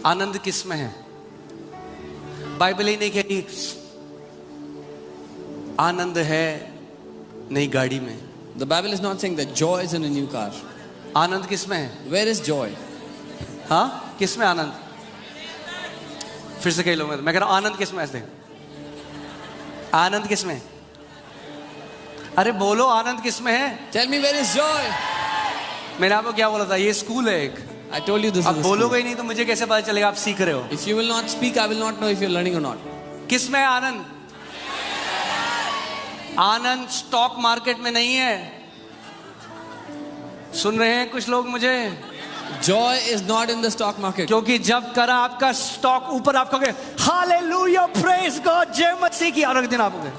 आनंद किस में है? बाइबल ही नहीं कहती आनंद है नई गाड़ी में. The Bible is not saying that joy is in a new car. आनंद किस में है? Where is joy? हाँ, किस में आनंद? फिर से कई लोग मैं कह रहा हूं आनंद किस में? ऐसे आनंद किस में? अरे बोलो आनंद किस में है? Tell me where is joy? मैंने आपको क्या बोला था? ये स्कूल है एक. I told you this is आप a school. बोलोगे ही नहीं तो मुझे कैसे पता चलेगा आप सीख रहे हो? If you will not speak, I will not know if you're learning or not. किस में है आनंद? आनंद स्टॉक मार्केट में नहीं है. सुन रहे हैं कुछ लोग मुझे? Joy is not in the stock market. क्योंकि जब करा आपका स्टॉक ऊपर आप कहोगे हालेलुया प्रेज गॉड जय मसीह की, और अगले दिन आप कहोगे.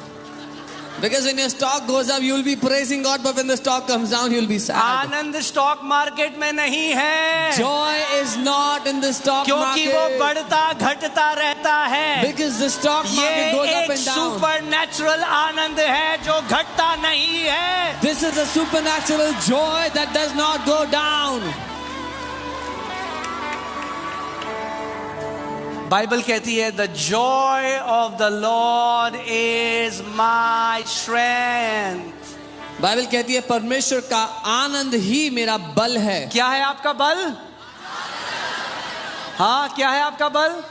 Because when your stock goes up, you will be praising God, but when the stock comes down, you will be sad. Anand stock market में नहीं है. Joy is not in the stock क्योंकि वो market. बढ़ता घटता रहता है. Because the stock market goes ये up एक and down. सुपर नेचुरल आनंद है जो घटता नहीं है. This is a supernatural joy that does not go down. Bible कहती है the Joy of the Lord is my strength. Bible कहती है परमेश्वर का आनंद ही मेरा बल है. क्या है आपका बल? हाँ, क्या है आपका बल?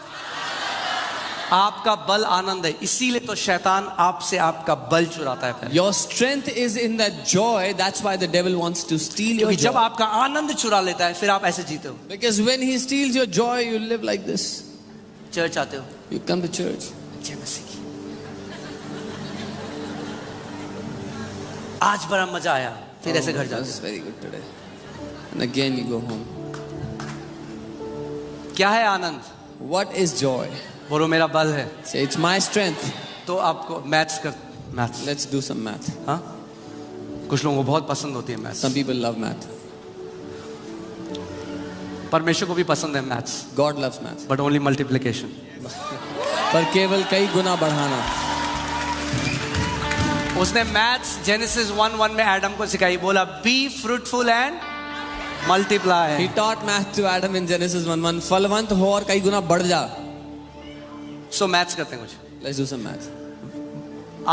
आपका बल आनंद है. इसीलिए तो शैतान आपसे आपका बल चुराता है. Your strength is in that joy. That's why the devil wants to steal your क्योंकि जब joy. आपका आनंद चुरा लेता है फिर आप ऐसे जीते हो. Because when he steals your joy, you live like this. Church आते हो, You come to church. जय मसीह की, आज बड़ा मजा आया, फिर ऐसे घर जाते This is very good today. And again you go home. हो. क्या है आनंद? What is joy? बोलो मेरा बल है. Say it's my strength. तो आपको maths. Let's do some math. हाँ, कुछ लोगों को बहुत पसंद होती है maths. Some people love math. परमेश्वर को भी पसंद है maths, God loves math. But only multiplication. पर केवल कई गुना बढ़ाना. उसने मैथ्स जेनेसिस 1:1 में एडम को सिखाई. बोला be fruitful and multiply. He taught math to Adam in Genesis 1:1. फलवंत हो और कई गुना बढ़ जा. सो मैथ्स करते हैं कुछ. Let's do some math.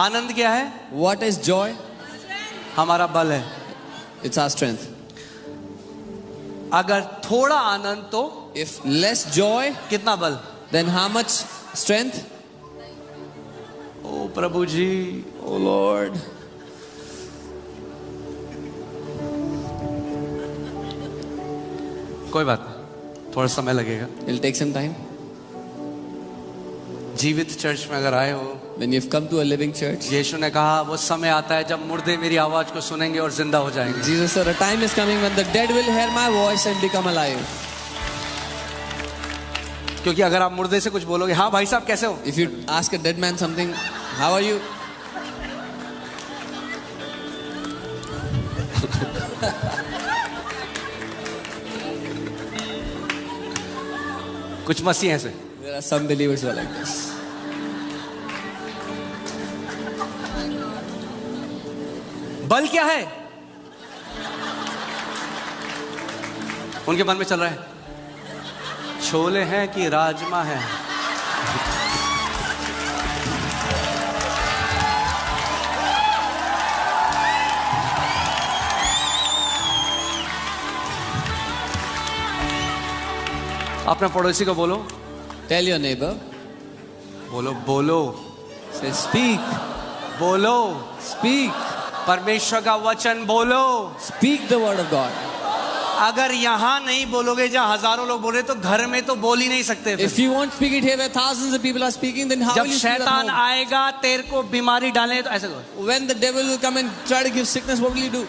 आनंद क्या है? What is joy? हमारा बल है. It's our strength. अगर थोड़ा आनंद तो If less joy, कितना बल? then how much strength? O Prabhu ji, Oh Lord. कोई बात नहीं, थोड़ा समय लगेगा. It'll take some time. जीवित चर्च में अगर आए हो, When you've come to a living church, यीशु ने कहा वो समय आता है जब मुर्दे मेरी आवाज को सुनेंगे और जिंदा हो जाएंगे. Jesus said, a time is coming when the dead will hear my voice and become alive. क्योंकि अगर आप मुर्दे से कुछ बोलोगे, हाँ भाई साहब कैसे हो, If you ask a dead man something, how are you? कुछ मसीह ऐसे. There are some believers who are like this. बल क्या है? उनके मन में चल रहा है छोले हैं कि राजमा है. अपने पड़ोसी को बोलो, Tell your neighbor. बोलो बोलो Say, speak. बोलो. Speak. परमेश्वर का वचन बोलो. Speak the word of God. अगर यहाँ नहीं बोलोगे जहाँ हजारों लोग बोल रहे तो घर में तो बोल ही नहीं सकते. If you won't speak it here where thousands of people are speaking, then how जब will you speak at शैतान home? आएगा तेरे को बीमारी डालने तो ऐसे करो. When the devil will come and try to give sickness, what will you do?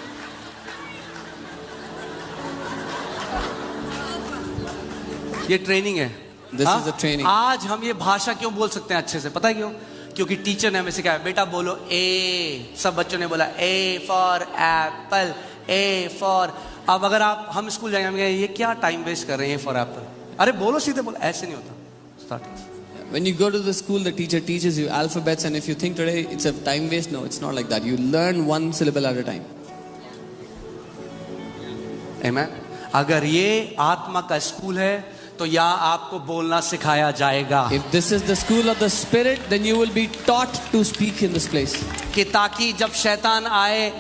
ये ट्रेनिंग है. This हाँ? is the training. आज हम ये भाषा क्यों बोल सकते हैं अच्छे से, पता है क्यों? क्योंकि टीचर ने हमें सिखाया बेटा बोलो ए. सब बच्चों ने बोला A for Apple, A for. अब अगर आप हम स्कूल जाएंगे, हम कहेंगे ये क्या टाइम वेस्ट कर रहे हैं ए फॉर एप्पल. अरे बोलो सीधे बोलो. ऐसे नहीं होता. Starting. When you go to the school, the teacher teaches you alphabets, and if you think today it's a time waste, no, it's not like that. You learn one syllable at a time. Amen. अगर ये आत्मा का school है तो यहाँ आपको बोलना सिखाया जाएगा। If this is the school of the Spirit, then you will be taught to speak in this place. कि ताकि जब शैतान आए,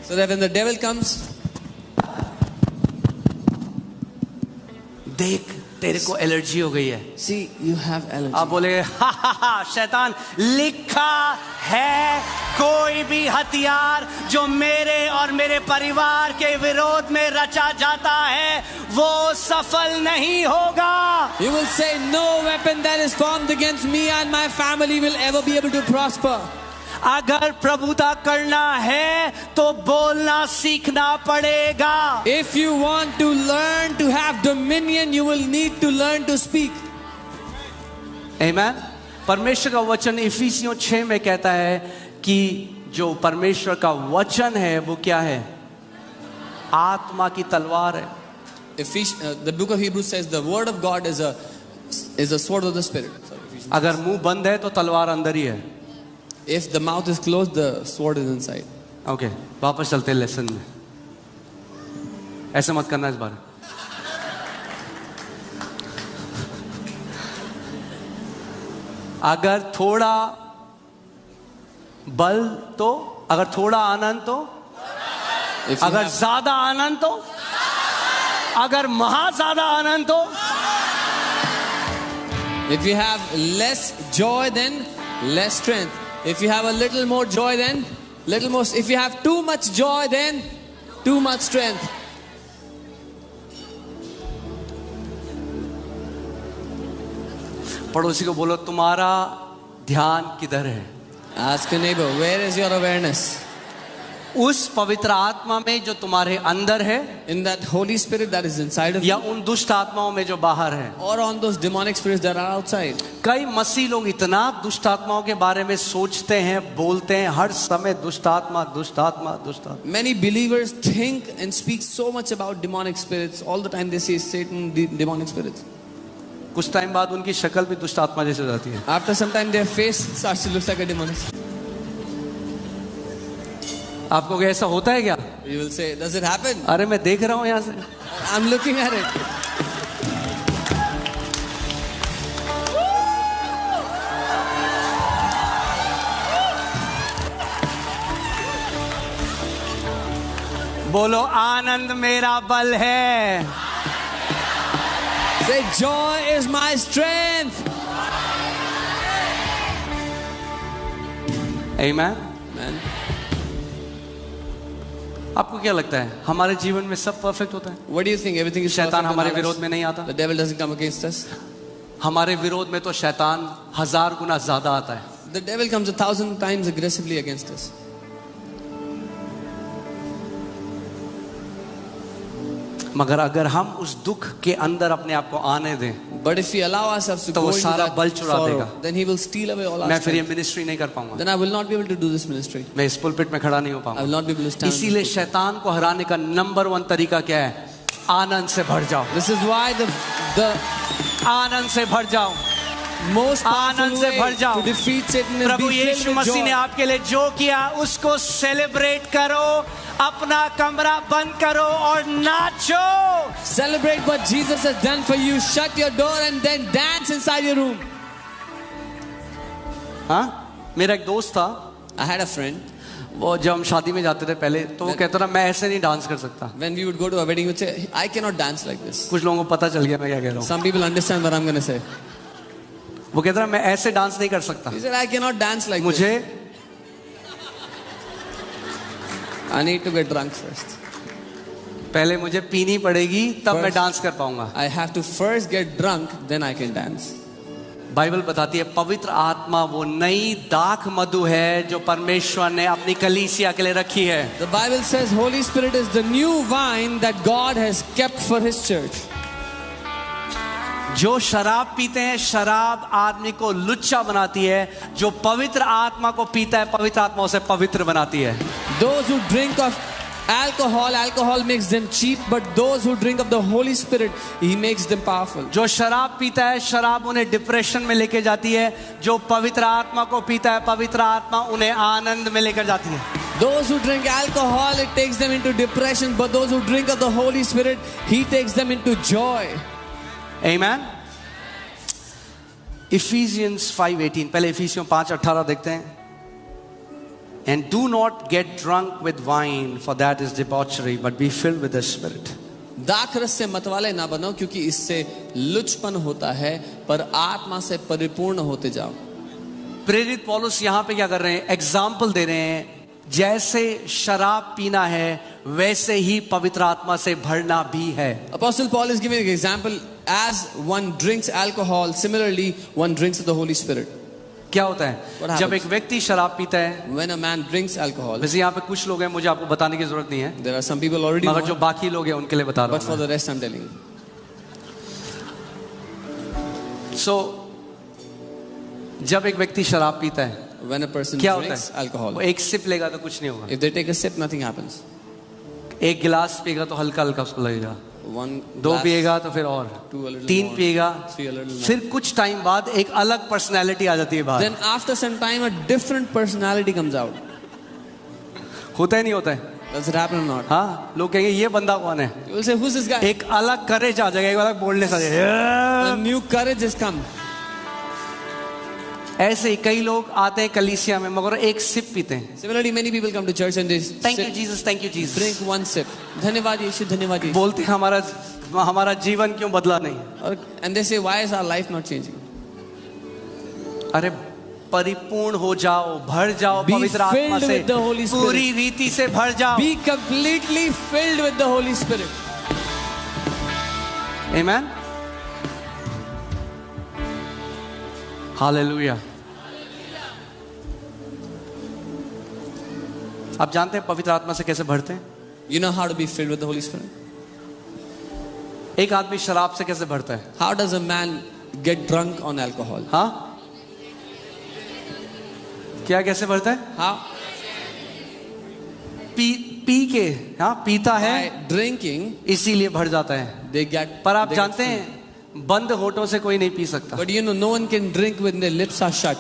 So that when the devil comes, देख तेरे को एलर्जी हो गई है, see, you have allergy. आप बोले हा हा हा, शैतान लिखा है कोई भी हथियार जो मेरे और मेरे परिवार के विरोध में रचा जाता है वो सफल नहीं होगा। You will say, no weapon that is formed against me and my family will ever be able to prosper. अगर प्रभुता करना है तो बोलना सीखना पड़ेगा। If you want to learn to have dominion, you will need to learn to speak. आमीन। परमेश्वर का वचन इफिसियों 6 में कहता है कि जो परमेश्वर का वचन है वो क्या है? आत्मा की तलवार है। The book of Hebrews says the word of God is a sword of the Spirit. अगर मुंह बंद है तो तलवार अंदर ही है। If the mouth is closed, the sword is inside. Okay, वापस चलते हैं लेसन में। ऐसे मत करना इस बार। अगर थोड़ा बल तो, अगर थोड़ा आनंद तो, अगर ज्यादा आनंद तो, अगर महा ज्यादा आनंद तो, if you have less joy, then less strength. If you have a little more joy, then little more. If you have too much joy, then too much strength. पड़ोसी को बोलो तुम्हारा ध्यान किधर है? Ask your neighbor, where is your awareness? उस पवित्र आत्मा में जो तुम्हारे अंदर है, In that Holy Spirit that is inside of या you, उन दुष्ट आत्माओं में जो बाहर है। or on those demonic spirits that are outside. कई मसीह लोग इतना दुष्ट आत्माओं के बारे में सोचते हैं, बोलते हैं हर समय दुष्ट आत्मा, दुष्ट आत्मा, दुष्ट आत्मा। Many believers think and speak so much about demonic spirits. All the time they say Satan, demonic spirits. कुछ टाइम बाद उनकी शक्ल भी दुष्ट आत्मा जैसे हो जाती है। After some time their face starts to look like a demonic. आपको क्या ऐसा होता है क्या? You will say, does it happen? अरे मैं देख रहा हूँ यहाँ से। I'm looking at it. बोलो आनंद मेरा बल है। Say, joy is my strength. आमीन। Man, आपको क्या लगता है हमारे जीवन में सब परफेक्ट होता है? what do you think? Everything is शैतान perfect in हमारे our विरोध lives? में नहीं आता। The devil doesn't come against us. हमारे विरोध में तो शैतान 1000 गुना ज्यादा आता है। The devil comes 1,000 times aggressively against us. मगर अगर हम उस दुख के अंदर अपने आप को आने दें But if we allow ourselves to तो go वो into सारा that बल चुरा sorrow, देगा। then he will steal away all our मैं फिर ये strength. मिनिस्ट्री नहीं कर पाऊंगा, Then I will not be able to do this ministry. मैं इस पुलपिट में खड़ा नहीं हो I will पाऊंगा। not be able to stand. इसीलिए शैतान को हराने का नंबर 1 तरीका क्या है? आनंद से भर जाओ। This is why the आनंद से भर जाओ। most powerful आनंद से भर way जाओ। to defeat Satan is Prabhu be filled Yeshu with मसीह ने joy. आपके लिए जो किया उसको सेलिब्रेट करो, अपना कमरा बंद करो और नाचो। Celebrate what Jesus has done for you. Shut your door and then dance inside your room. हाँ, मेरा एक दोस्त था, I had a friend. वो जब हम शादी में जाते थे पहले तो वो कहता था मैं ऐसे नहीं डांस कर सकता। When we would go to a wedding, he would say, I cannot dance like this. कुछ लोगों को पता चल गया मैं क्या कह रहा हूँ। Some people understand what I'm going to say. वो कहता था मैं ऐसे डांस नहीं कर सकता, He said, I cannot dance like मुझे this. I need to get drunk first. पहले मुझे पीनी पड़ेगी तब मैं First. डांस कर पाऊंगा। I have to first get drunk, then I can dance. Bible बताती है पवित्र आत्मा वो नई दाख मधु है जो परमेश्वर ने अपनी कलीसिया के लिए रखी है। The Bible says Holy Spirit is the new wine that God has kept for His church. जो शराब पीते हैं, शराब आदमी को लुच्चा बनाती है। जो पवित्र आत्मा को पीता है, पवित्र आत्मा उसे पवित्र बनाती है। Those who drink of alcohol makes them cheap, but those who drink of the Holy Spirit, He makes them powerful. जो शराब पीता है, शराब उन्हें डिप्रेशन में लेके जाती है। जो पवित्र आत्मा को पीता है, पवित्र आत्मा उन्हें आनंद में लेकर जाती है। Those who drink alcohol, it takes them into depression. But those who drink of the Holy Spirit, He takes them into joy. Amen. Ephesians 5:18. पहले इफिसियों 5:18 देखते हैं. And do not get drunk with wine, for that is debauchery, but be filled with the Spirit. दाखरस से मतवाले ना बनो, क्योंकि इससे लुचपन होता है, पर आत्मा से परिपूर्ण होते जाओ. प्रेरित पौलुस यहाँ पे क्या कर रहे हैं? एग्जाम्पल दे रहे हैं. जैसे शराब पीना है, वैसे ही पवित्र आत्मा से भरना भी है. Apostle Paul is giving an example. As one drinks alcohol, similarly one drinks of the Holy Spirit. क्या होता है जब एक व्यक्ति शराब पीता है? When a man drinks alcohol. वैसे यहाँ पे कुछ लोग हैं, मुझे आपको बताने की जरूरत नहीं है. There are some people already. मगर जो बाकी लोग हैं उनके लिए बता रहा हूँ. But for the rest I'm telling you. So जब एक व्यक्ति शराब पीता है, when a person क्या होता drinks है? alcohol, वो एक सिप लेगा तो कुछ नहीं होगा. if they take a sip, nothing happens. एक गिलास पिएगा तो हल्का हल्का उसको लगेगा. One दो glass, पिएगा तो फिर और, two a little तीन more, पिएगा, three a little more. फिर कुछ टाइम बाद एक अलग पर्सनैलिटी आ जाती है बाहर. Then after some time a different personality comes out. होता है नहीं होता है? Does it happen or not? हाँ, लोग कहेंगे ये बंदा कौन है? You will say, who's this guy? एक अलग करेज आ जाएगा, एक अलग बोलने आ जाएगा. A new courage has come. ऐसे ही कई लोग आते हैं कलीसिया में मगर एक सिप पीते हैं. Similarly, many people come to church and they thank you sip, Jesus, thank you Jesus. drink one sip. धन्यवाद यीशु, धन्यवाद यीशु. बोलते हैं हमारा जीवन क्यों बदला नहीं? And they say, why is our life not changing? अरे परिपूर्ण हो जाओ, भर जाओ Be पवित्र आत्मा filled से, with the Holy Spirit. पूरी रीति से भर जाओ. Be completely filled with the Holy Spirit. Amen. Hallelujah. आप जानते हैं पवित्र आत्मा से कैसे भरते हैं? You know how to be filled with the Holy Spirit? एक आदमी शराब से कैसे भरता है? How does a man get drunk on alcohol? हाँ, क्या कैसे भरता है? How? पी के, हाँ, पीता है By drinking, इसीलिए भर जाता है. they get. पर आप they get जानते filled. हैं बंद होठों से कोई नहीं पी सकता. But you know, no one can drink when their lips are shut.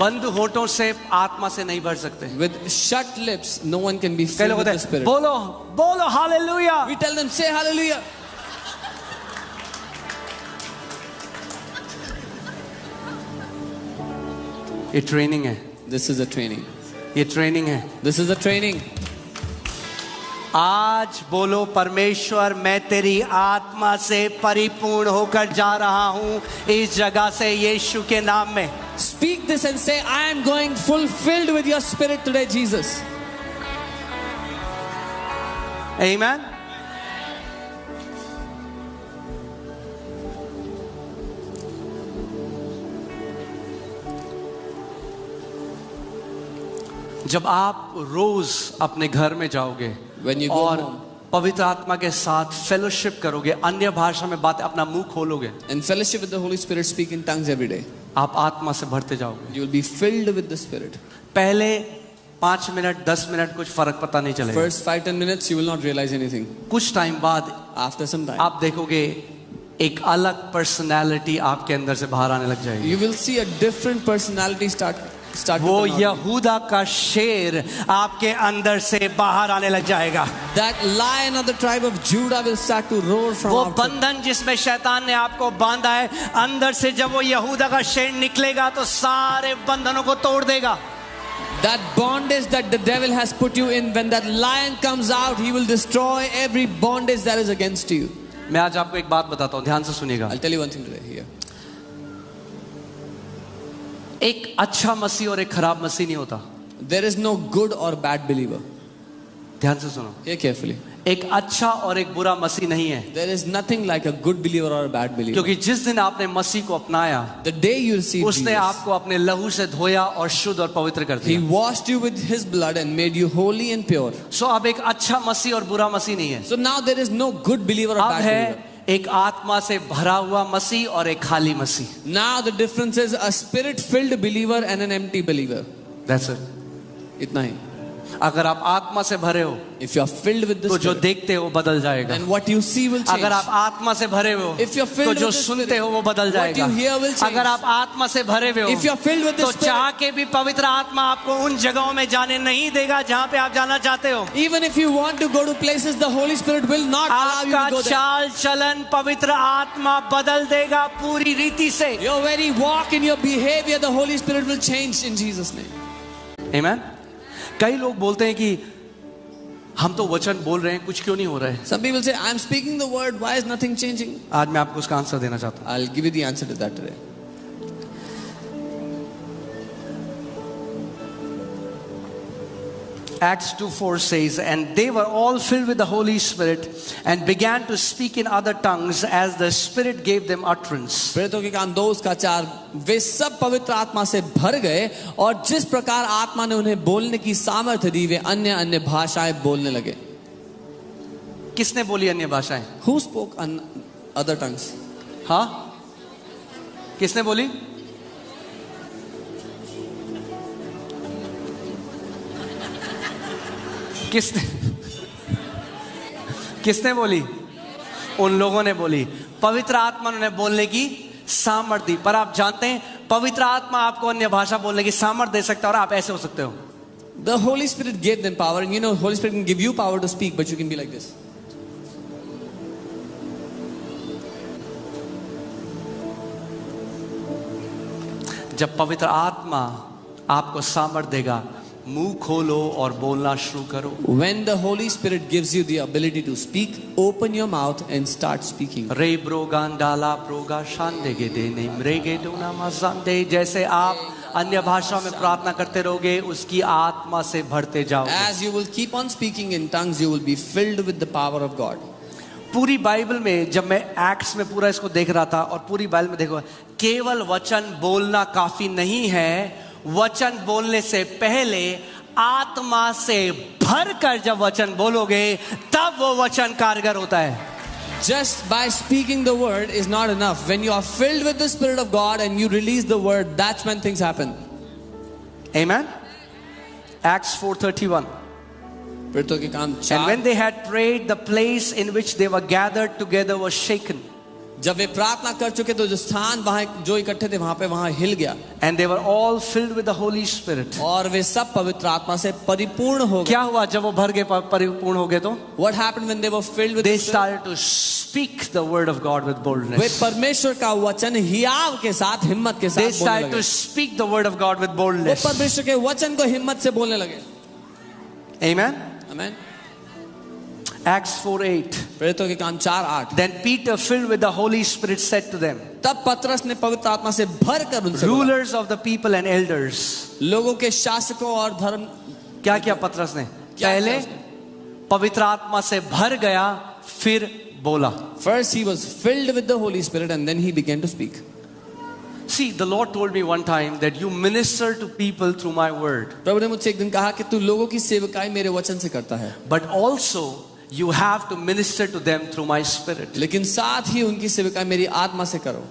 बंद होठों से आत्मा से नहीं भर सकते. With shut lips, no one can be कई filled लोग with होते the हैं, Spirit. बोलो बोलो hallelujah. We tell them, say hallelujah. ये ट्रेनिंग है. This is a training. ये ट्रेनिंग है. This is a training. आज बोलो परमेश्वर, मैं तेरी आत्मा से परिपूर्ण होकर जा रहा हूं इस जगह से यीशु के नाम में. Speak this and say, I am going fulfilled with your Spirit today, Jesus. Amen. जब आप रोज अपने घर में जाओगे When you go और home पवित्र आत्मा के साथ फेलोशिप करोगे, अन्य भाषा में बात अपना मुंह खोलोगे, and fellowship with the Holy Spirit, speak in tongues every day, आप आत्मा से भरते जाओगे. you will be filled with the Spirit. पहले 5 मिनट 10 मिनट कुछ फर्क पता नहीं चलेगा. First 5-10 minutes, you will not realize anything. कुछ टाइम बाद After some time, आप देखोगे एक अलग पर्सनालिटी आपके अंदर से बाहर आने लग जाएगी. you will see a different personality start to वो come out. यहूदा का शेर आपके अंदर से बाहर आने लग जाएगा. That lion of the tribe of Judah will start to roar from वो out. बंधन जिसमें शैतान ने आपको बांधा है, अंदर से जब वो यहूदा का शेर निकलेगा तो सारे बंधनों को तोड़ देगा. That bondage that the devil has put you in, when that lion comes out, he will destroy every bondage that is against you. मैं आज आपको एक बात बताता हूँ, ध्यान से सुनिएगा. I'll tell you one thing today here. एक अच्छा मसीह और एक खराब मसीह नहीं होता. There is no good or bad believer. ध्यान से सुनो. Hear carefully. एक अच्छा और एक बुरा मसीह नहीं है. There is nothing like a good believer or a bad believer. क्योंकि जिस दिन आपने मसीह को अपनाया, The day you receive उसने Jesus, आपको अपने लहू से धोया और शुद्ध और पवित्र कर He दिया. washed you with His blood and made you holy and pure. सो अब एक अच्छा मसीह और बुरा मसीह नहीं है. So now there is no good believer or अब bad है believer. एक आत्मा से भरा हुआ मसीह और एक खाली मसीह. Now the difference is a spirit-filled believer and an empty believer. That's it. इतना ही. अगर आप आत्मा से भरे हो if you are filled with the तो जो Spirit, देखते हो वो बदल जाएगा. then what you see will change. अगर आप आत्मा से भरे हुए हो If you're filled तो जो with the सुनते Spirit, हो वो बदल what जाएगा. you hear will change. अगर आप आत्मा से भरे हुए हो If you're filled with the तो Spirit, चाह के भी पवित्र आत्मा आपको उन जगहों में जाने नहीं देगा जहां पे आप जाना चाहते हो. even if you want to go to places, the Holy Spirit will not allow you आपका to go there. चाल चलन पवित्र आत्मा बदल देगा पूरी रीति से. Your very walk and your behavior, the Holy Spirit will change in Jesus' name. Amen. कई लोग बोलते हैं कि हम तो वचन बोल रहे हैं, कुछ क्यों नहीं हो रहा है. Some people say, I'm speaking the word, why is nothing changing? आज मैं आपको उसका आंसर देना चाहता हूं. I'll give you the answer to that today. Acts 2:4 says, and they were all filled with the Holy Spirit and began to speak in other tongues as the Spirit gave them utterance. प्रेरितों के काम 2 उसका 4, वे सब पवित्र आत्मा से भर गए और जिस प्रकार आत्मा ने उन्हें बोलने की सामर्थ्य दी, वे अन्य अन्य भाषाएं बोलने लगे. किसने बोली अन्य भाषाएं? Who spoke other tongues? हाँ, किसने बोली? किसने बोली? उन लोगों ने बोली. पवित्र आत्मा ने बोलने की सामर्थ्य दी. पर आप जानते हैं पवित्र आत्मा आपको अन्य भाषा बोलने की सामर्थ्य दे सकता है और आप ऐसे हो सकते हो. The Holy Spirit gave them power, and you know, Holy Spirit can give you power to speak, but you can be like this. जब पवित्र आत्मा आपको सामर्थ्य देगा, मुंह खोलो और बोलना शुरू करो. When the Holy Spirit gives you the ability to speak, open your mouth and start speaking. रे ब्रोगांडाला ब्रोगा शांदे के दे नेम रे गे डोना मजांदे. जैसे आप अन्य भाषा में प्रार्थना करते रहोगे, उसकी आत्मा से भरते जाओगे. As you will keep on speaking in tongues, you will be filled with the power of God. पूरी बाइबल में जब मैं एक्ट्स में पूरा इसको देख रहा था और पूरी बाइबल में देखो, केवल वचन बोलना काफी नहीं है. वचन बोलने से पहले आत्मा से भरकर जब वचन बोलोगे तब वो वचन कारगर होता है. Just by speaking the word is not enough. When you are filled with the Spirit of God and you release the word, that's when things happen. Amen. Acts 4:31. प्रेरितों के काम 4. And when they had prayed, the place in which they were gathered together was shaken. जब वे प्रार्थना कर चुके तो जो स्थान वहां जो इकट्ठे थे वहां हिल गया. And they were all filled with the Holy Spirit. और वे सब पवित्र आत्मा से परिपूर्ण हो गए. क्या हुआ जब वो भर गए, परिपूर्ण हो गए तो? What happened when they were filled with They the Spirit? started to speak the word of God with way boldness. परमेश्वर का वचन हियाव के साथ, हिम्मत के They साथ बोलने started लगे. to speak the word of God with वो boldness. परमेश्वर के वचन को हिम्मत से बोलने लगे. Amen. Amen. Acts 4:8. प्रेरितों के काम 4:8. Then Peter, filled with the Holy Spirit, said to them, तब पतरस ने पवित्र आत्मा से भरकर उनसे बोला. rulers of the people and elders. लोगों के शासकों और धर्म. क्या किया पतरस ने? क्या पहले किया उसने? पवित्र आत्मा से भर गया, फिर बोला. First he was filled with the Holy Spirit and then he began to speak. See, the Lord told me one time that you minister to people through my word. प्रभु ने मुझसे एक दिन कहा कि तू लोगों की सेवकाई मेरे वचन से करता है. But also you have to minister to them through my spirit. लेकिन साथ ही उनकी सेवकाई मेरी आत्मा से करो.